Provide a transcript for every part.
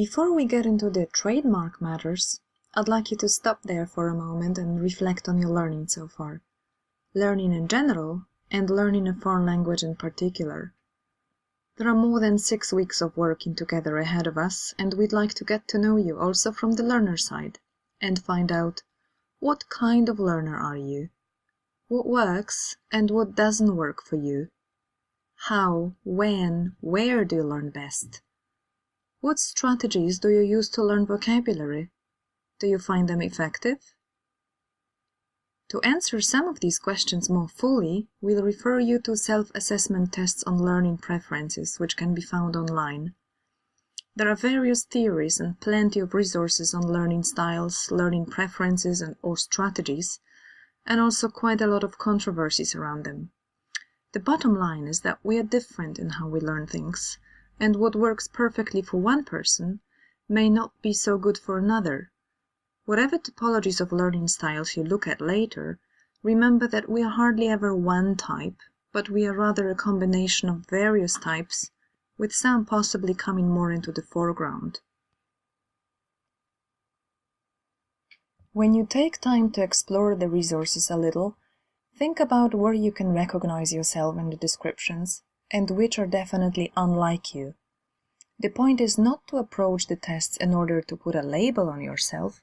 Before we get into the trademark matters, I'd like you to stop there for a moment and reflect on your learning so far. Learning in general, and learning a foreign language in particular. There are more than 6 weeks of working together ahead of us, and we'd like to get to know you also from the learner side, and find out what kind of learner are you, what works and what doesn't work for you, how, when, where do you learn best, what strategies do you use to learn vocabulary, do you find them effective? To answer some of these questions more fully, we'll refer you to self-assessment tests on learning preferences, which can be found online. There are various theories and plenty of resources on learning styles, learning preferences or strategies, and also quite a lot of controversies around them. The bottom line is that we are different in how we learn things, and what works perfectly for one person may not be so good for another. Whatever typologies of learning styles you look at later, remember that we are hardly ever one type, but we are rather a combination of various types, with some possibly coming more into the foreground. When you take time to explore the resources a little, think about where you can recognize yourself in the descriptions, and which are definitely unlike you. The point is not to approach the tests in order to put a label on yourself,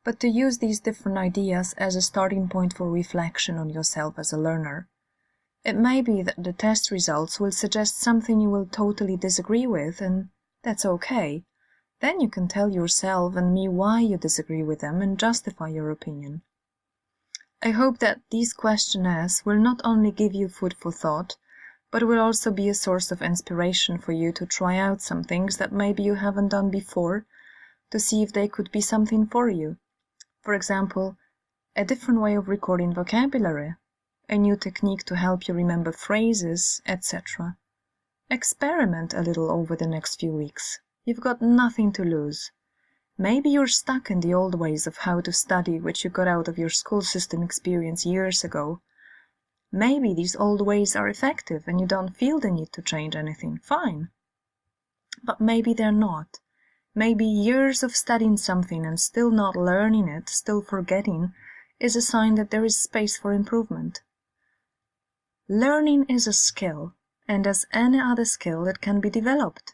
but to use these different ideas as a starting point for reflection on yourself as a learner. It may be that the test results will suggest something you will totally disagree with, and that's okay. Then you can tell yourself and me why you disagree with them and justify your opinion. I hope that these questionnaires will not only give you food for thought, but will also be a source of inspiration for you to try out some things that maybe you haven't done before, to see if they could be something for you. For example, a different way of recording vocabulary, a new technique to help you remember phrases, etc. Experiment a little over the next few weeks. You've got nothing to lose. Maybe you're stuck in the old ways of how to study which you got out of your school system experience years ago. Maybe these old ways are effective and you don't feel the need to change anything. Fine. But maybe they're not. Maybe years of studying something and still not learning it, still forgetting, is a sign that there is space for improvement. Learning is a skill, and as any other skill, it can be developed.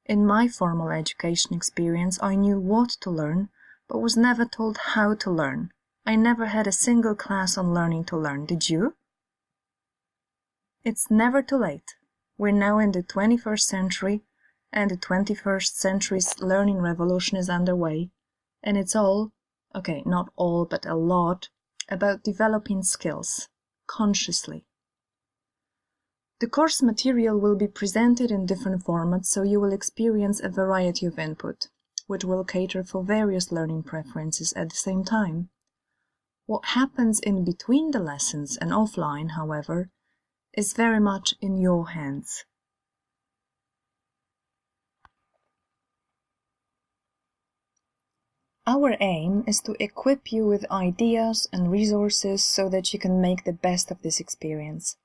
In my formal education experience, I knew what to learn, but was never told how to learn. I never had a single class on learning to learn. Did you? It's never too late. We're now in the 21st century, and the 21st century's learning revolution is underway, and it's all, okay, not all, but a lot, about developing skills, consciously. The course material will be presented in different formats, so you will experience a variety of input, which will cater for various learning preferences at the same time. What happens in between the lessons and offline, however, is very much in your hands. Our aim is to equip you with ideas and resources so that you can make the best of this experience.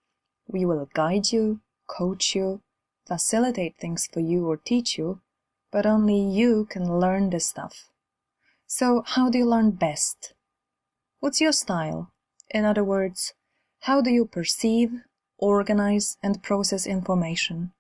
We will guide you, coach you, facilitate things for you or teach you, but only you can learn this stuff. So how do you learn best? What's your style? In other words, how do you perceive, organize, and process information?